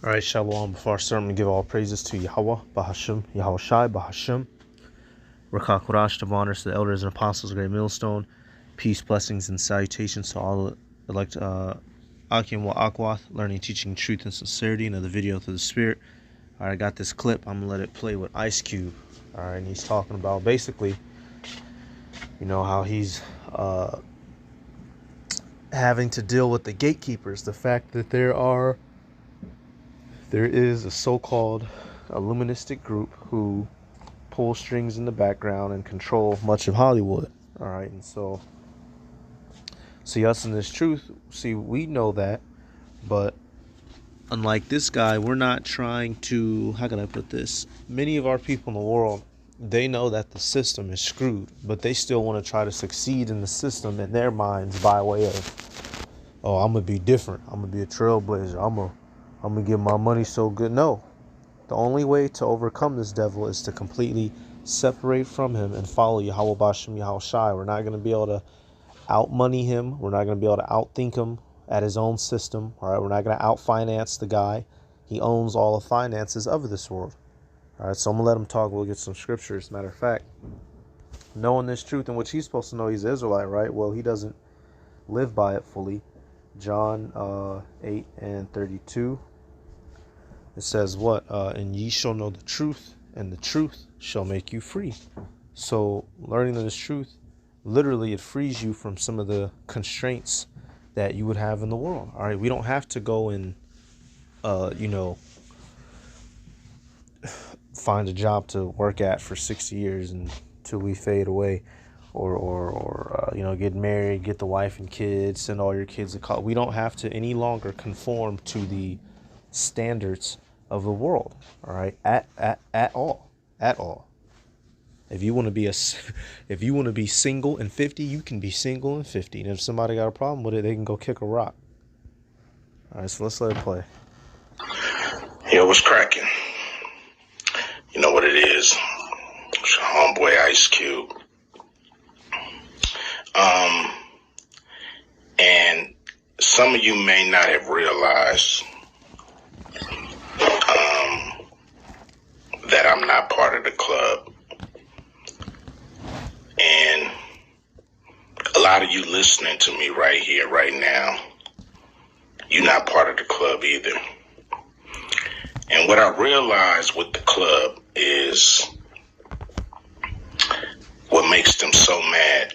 All right, Shalom. Before I start, I'm going to give all praises to Yahweh, Bahashim, Yahweh Shai, Bahashim. Rakah Korash, to honors to the elders and apostles, great millstone. Peace, blessings, and salutations to all elect Akim wa Akwath, learning, teaching truth and sincerity. Another video through the Spirit. All right, I got this clip. I'm going to let it play with Ice Cube. All right, and he's talking about basically, you know, how he's having to deal with the gatekeepers. The fact that there is a so-called Illuministic group who pull strings in the background and control much of Hollywood. All right, and so see us in this truth. See, we know that, but unlike this guy, we're not trying to, how can I put this? Many of our people in the world, they know that the system is screwed, but they still want to try to succeed in the system in their minds by way of, oh, I'm gonna be different. I'm gonna be a trailblazer. I'm gonna get my money so good. No, the only way to overcome this devil is to completely separate from him and follow Yahweh Bashem, Yahweh Shai. We're not going to be able to outmoney him. We're not going to be able to outthink him at his own system. All right, we're not going to outfinance the guy. He owns all the finances of this world. All right, so I'm going to let him talk. We'll get some scriptures. Matter of fact, knowing this truth in which he's supposed to know he's an Israelite, right? Well, he doesn't live by it fully. John 8:32. It says what? And ye shall know the truth, and the truth shall make you free. So learning this truth, literally it frees you from some of the constraints that you would have in the world. All right, we don't have to go and, find a job to work at for 60 years until we fade away, or get married, get the wife and kids, send all your kids to college. We don't have to any longer conform to the standards of the world, all right, at all. If you want to be single and 50, you can be single and 50, and if somebody got a problem with it, they can go kick a rock. All right, so let's let it play. Yo, what's cracking? You know what it is? It's your homeboy Ice Cube. And some of you may not have realized that I'm not part of the club. And a lot of you listening to me right here, right now, you're not part of the club either. And what I realized with the club is what makes them so mad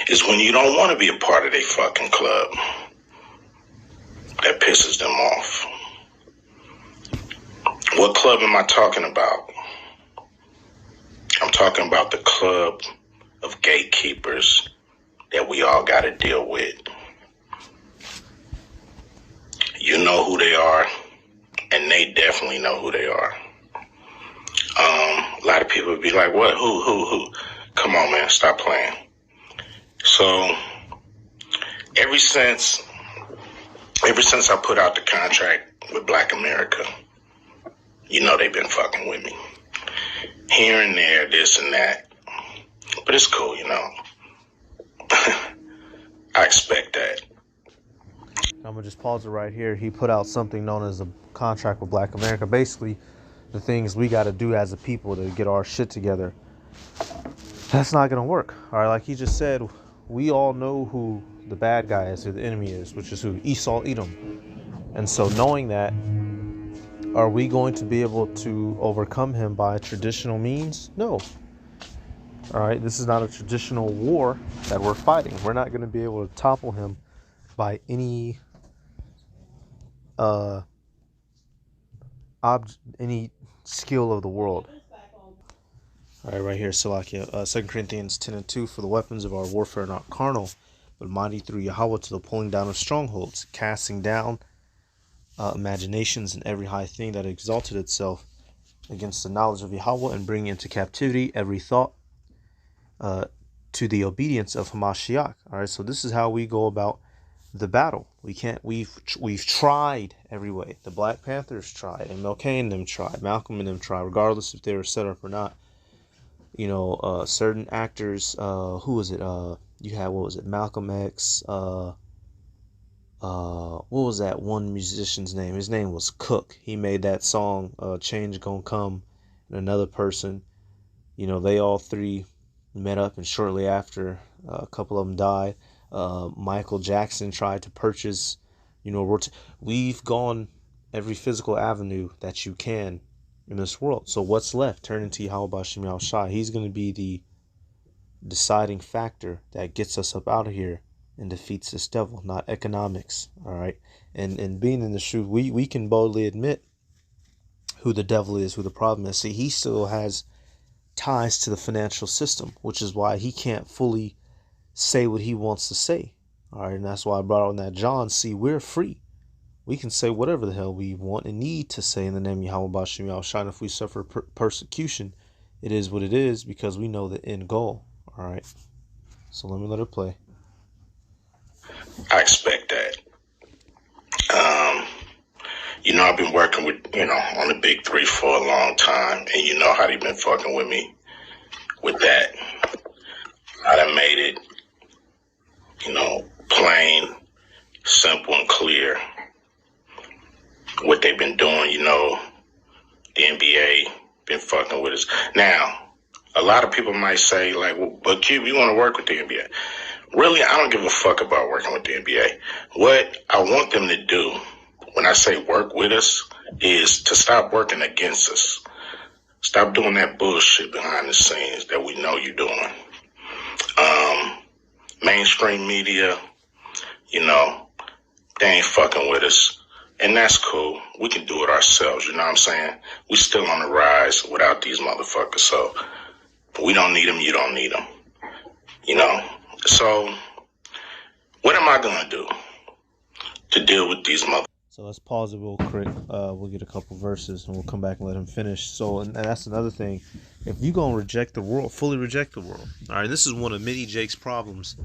is when you don't want to be a part of their fucking club. That pisses them off. What club am I talking about? I'm talking about the club of gatekeepers that we all got to deal with. You know who they are, and they definitely know who they are. A lot of people would be like, what? Who? Come on, man, stop playing. So, ever since I put out the contract with Black America, you know they've been fucking with me. Here and there, this and that. But it's cool, you know. I expect that. I'm going to just pause it right here. He put out something known as a contract with Black America. Basically, the things we got to do as a people to get our shit together. That's not going to work. All right, like he just said, we all know who the bad guy is, who the enemy is, which is who? Esau, Edom. And so knowing that, are we going to be able to overcome him by traditional means? No. All right, this is not a traditional war that we're fighting. We're not going to be able to topple him by any any skill of the world. All right, right here, Salakia. 2 Corinthians 10:2, for the weapons of our warfare are not carnal, but mighty through Yahweh to the pulling down of strongholds, casting down imaginations and every high thing that exalted itself against the knowledge of Yahweh, and bringing into captivity every thought to the obedience of Hamashiach. All right, so this is how we go about the battle. We've tried every way. The Black Panthers tried, MLK and them tried, Malcolm and them tried, regardless if they were set up or not. You know, certain actors, who was it? You had, what was it? Malcolm X, what was that one musician's name? His name was Cook. He made that song, Change Gonna Come, and another person. They all three met up, and shortly after, a couple of them died. Michael Jackson tried to purchase, we've gone every physical avenue that you can in this world. So what's left? Turning to Yahweh Shem Yahweh Shai. He's going to be the deciding factor that gets us up out of here and defeats this devil, not economics. All right. And being in the truth, we can boldly admit who the devil is, who the problem is. See, he still has ties to the financial system, which is why he can't fully say what he wants to say. All right. And that's why I brought on that John. See, we're free. We can say whatever the hell we want and need to say in the name of Yahweh Bashem Yahweh Shai. If we suffer persecution, it is what it is, because we know the end goal. All right. So let me let it play. I expect that. I've been working with, on the big three for a long time, and you know how they've been fucking with me with that. I done made it, plain, simple, and clear what they've been doing. The NBA been fucking with us. Now, a lot of people might say, like, well, but Cube, you want to work with the NBA? Really, I don't give a fuck about working with the NBA. What I want them to do, when I say work with us, is to stop working against us. Stop doing that bullshit behind the scenes that we know you're doing. Mainstream media, they ain't fucking with us. And that's cool. We can do it ourselves, you know what I'm saying? We still on the rise without these motherfuckers. So we don't need them, you don't need them. So what am I going to do to deal with these motherfuckers? So let's pause it real quick. We'll get a couple verses and we'll come back and let him finish. So, and that's another thing. If you're going to reject the world, fully reject the world. All right, this is one of many Jake's problems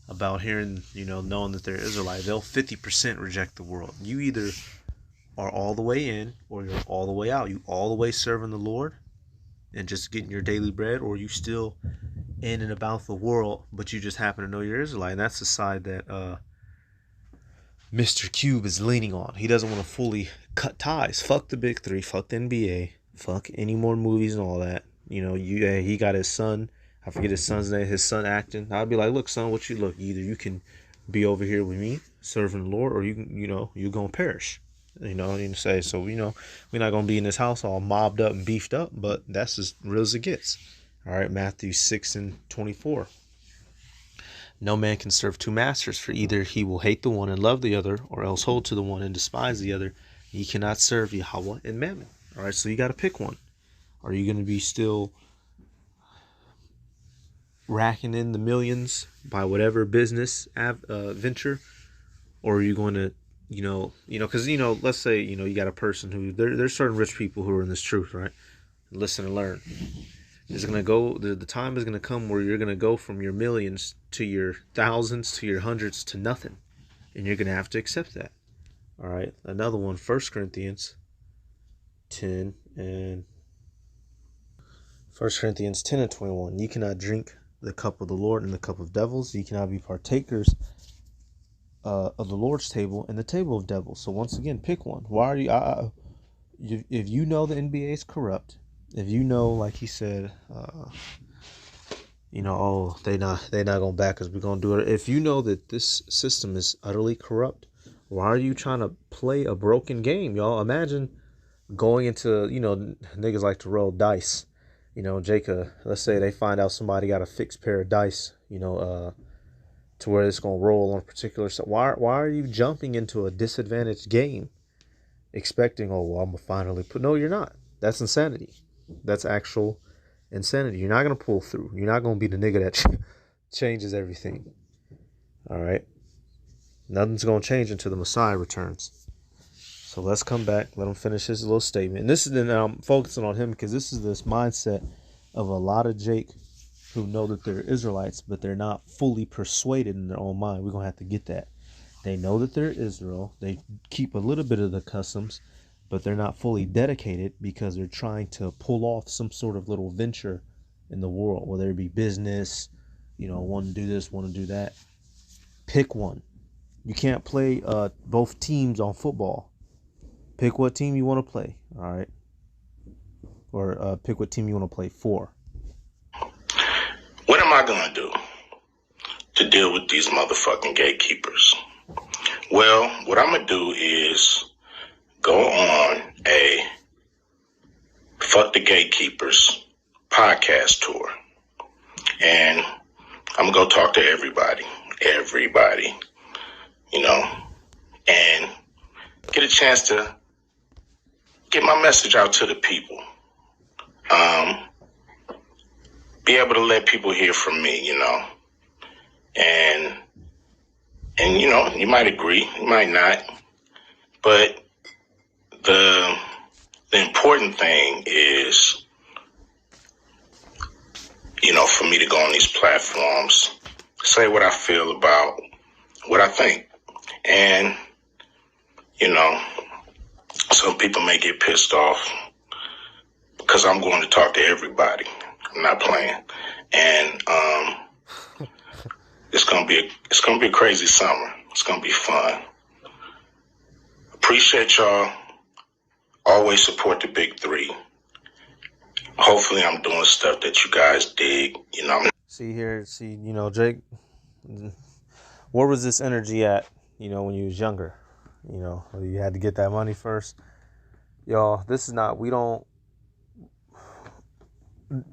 about hearing, knowing that they're Israelite. They'll 50% reject the world. You either are all the way in or you're all the way out. You all the way serving the Lord and just getting your daily bread, or you still in and about the world, but you just happen to know you're Israelite. And that's the side that Mr. Cube is leaning on. He doesn't want to fully cut ties. Fuck the big three. Fuck the NBA. Fuck any more movies and all that. He got his son. I forget his son's name. His son acting. I'd be like, look, son, either you can be over here with me serving the Lord, or you're gonna perish. And say, so we're not gonna be in this house all mobbed up and beefed up, but that's as real as it gets. All right, Matthew 6:24. No man can serve two masters, for either he will hate the one and love the other, or else hold to the one and despise the other. Ye cannot serve Yahweh and Mammon. All right, so you got to pick one. Are you going to be still racking in the millions by whatever business venture, or are you going to, because let's say you got a person who there's certain rich people who are in this truth, right? Listen and learn. It's gonna go. The time is gonna come where you're gonna go from your millions to your thousands to your hundreds to nothing, and you're gonna have to accept that. All right. Another one, 1 Corinthians 10 and 1 Corinthians 10 and 21. You cannot drink the cup of the Lord and the cup of devils. You cannot be partakers of the Lord's table and the table of devils. So once again, pick one. Why are you? If you know the NBA is corrupt. If you know, like he said, they not gonna back us, we're gonna do it. If you know that this system is utterly corrupt, why are you trying to play a broken game, y'all? Imagine going into, niggas like to roll dice. Jacob, let's say they find out somebody got a fixed pair of dice, to where it's gonna roll on a particular side. Why are you jumping into a disadvantaged game, expecting, I'm gonna finally put? No, you're not. That's insanity. That's actual insanity. You're not going to pull through. You're not going to be the nigga that changes everything. All right? Nothing's going to change until the Messiah returns. So let's come back. Let him finish his little statement. And this is, then I'm focusing on him because this is this mindset of a lot of Jake who know that they're Israelites, but they're not fully persuaded in their own mind. We're going to have to get that. They know that they're Israel. They keep a little bit of the customs, but they're not fully dedicated because they're trying to pull off some sort of little venture in the world, whether it be business, want to do this, want to do that. Pick one. You can't play both teams on football. Pick what team you want to play, all right? Or pick what team you want to play for. What am I going to do to deal with these motherfucking gatekeepers? Well, what I'm going to do is go on a Fuck the Gatekeepers podcast tour. And I'm going to go talk to everybody, you know, and get a chance to get my message out to the people. Be able to let people hear from me, you know. And you know, you might agree, you might not. But the important thing is, you know, for me to go on these platforms, say what I feel about what I think. And, you know, some people may get pissed off because I'm going to talk to everybody. I'm not playing. And it's gonna be a crazy summer. It's gonna be fun. Appreciate y'all. Always support the big three. Hopefully I'm doing stuff that you guys dig, you know. You know, Jake, where was this energy at, you know, when you was younger? You know, you had to get that money first. Y'all, this is not, we don't,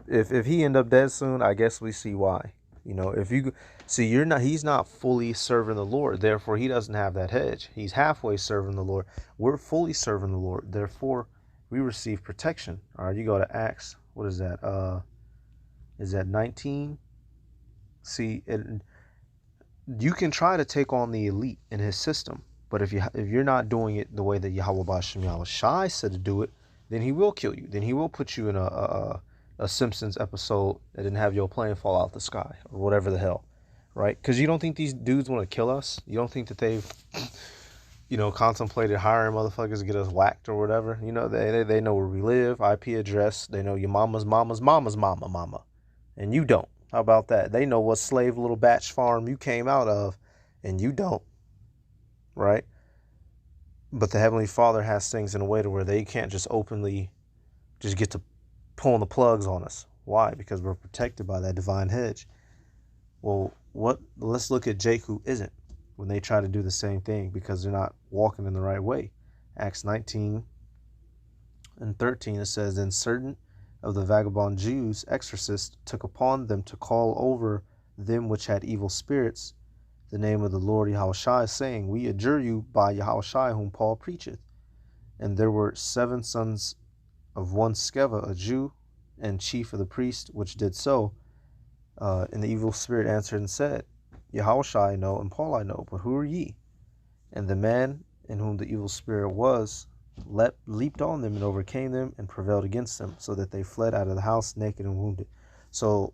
if he end up dead soon, I guess we see why. You know, if you see, he's not fully serving the Lord, therefore he doesn't have that hedge. He's halfway serving the Lord. We're fully serving the Lord, therefore we receive protection. All right, you go to Acts, what is that? Is that 19? See, you can try to take on the elite in his system, but if you're not doing it the way that Yahweh B'Shem Yahweh Shai said to do it, then he will kill you. Then he will put you in a Simpsons episode that didn't have your plane fall out the sky or whatever the hell, right? Because you don't think these dudes want to kill us? You don't think that they've, you know, contemplated hiring motherfuckers to get us whacked or whatever? You know, they know where we live, IP address. They know your mama's mama, and you don't. How about that? They know what slave little batch farm you came out of, and you don't, right? But the Heavenly Father has things in a way to where they can't just openly just get to pulling the plugs on us. Why? Because we're protected by that divine hedge. Well, let's look at Jake, who isn't, when they try to do the same thing because they're not walking in the right way. Acts 19 and 13, it says, then certain of the vagabond Jews, exorcists, took upon them to call over them which had evil spirits the name of the Lord Yahushua, saying, we adjure you by Yahushua whom Paul preacheth. And there were 7 sons of one Sceva, a Jew, and chief of the priests, which did so. And the evil spirit answered and said, Yahushua I know, and Paul I know, but who are ye? And the man in whom the evil spirit was leaped on them and overcame them and prevailed against them, so that they fled out of the house naked and wounded. So,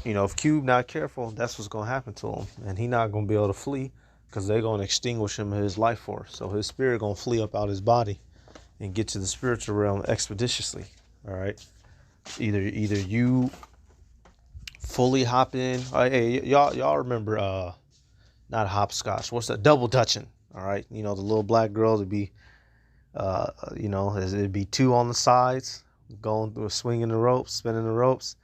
you know, if Cube not careful, that's what's going to happen to him. And he not going to be able to flee because they're going to extinguish him in his life force. So his spirit going to flee up out his body and get to the spiritual realm expeditiously. All right. Either you fully hop in. Hey, y'all remember not hopscotch. What's that? Double dutching. All right. You know, the little black girls would be you know, it'd be 2 on the sides, going through, swinging the ropes, spinning the ropes,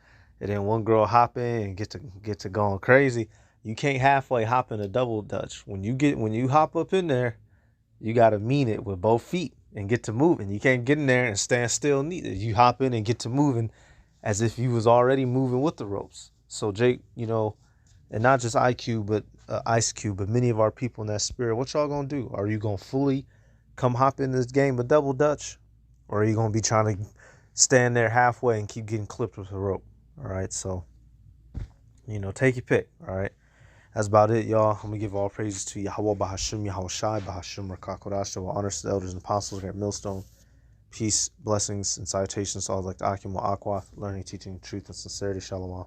and then one girl hop in and get to going crazy. You can't halfway hop in a double dutch. When you hop up in there, you gotta mean it with both feet and get to moving. You can't get in there and stand still neither. You hop in and get to moving as if you was already moving with the ropes. So Jake, you know, and not just IQ, but Ice Cube, but many of our people in that spirit, what y'all gonna do? Are you gonna fully come hop in this game of double dutch, or are you gonna be trying to stand there halfway and keep getting clipped with a rope? All right, so, you know, take your pick. All right, that's about it, y'all. I'm gonna give all praises to Yahweh B'Hashem Yahushai B'Hashem Rakakodash. Will honors the elders and apostles here at Millstone. Peace, blessings, and salutations to all like the Akim Aquath, learning, teaching, truth, and sincerity. Shalom.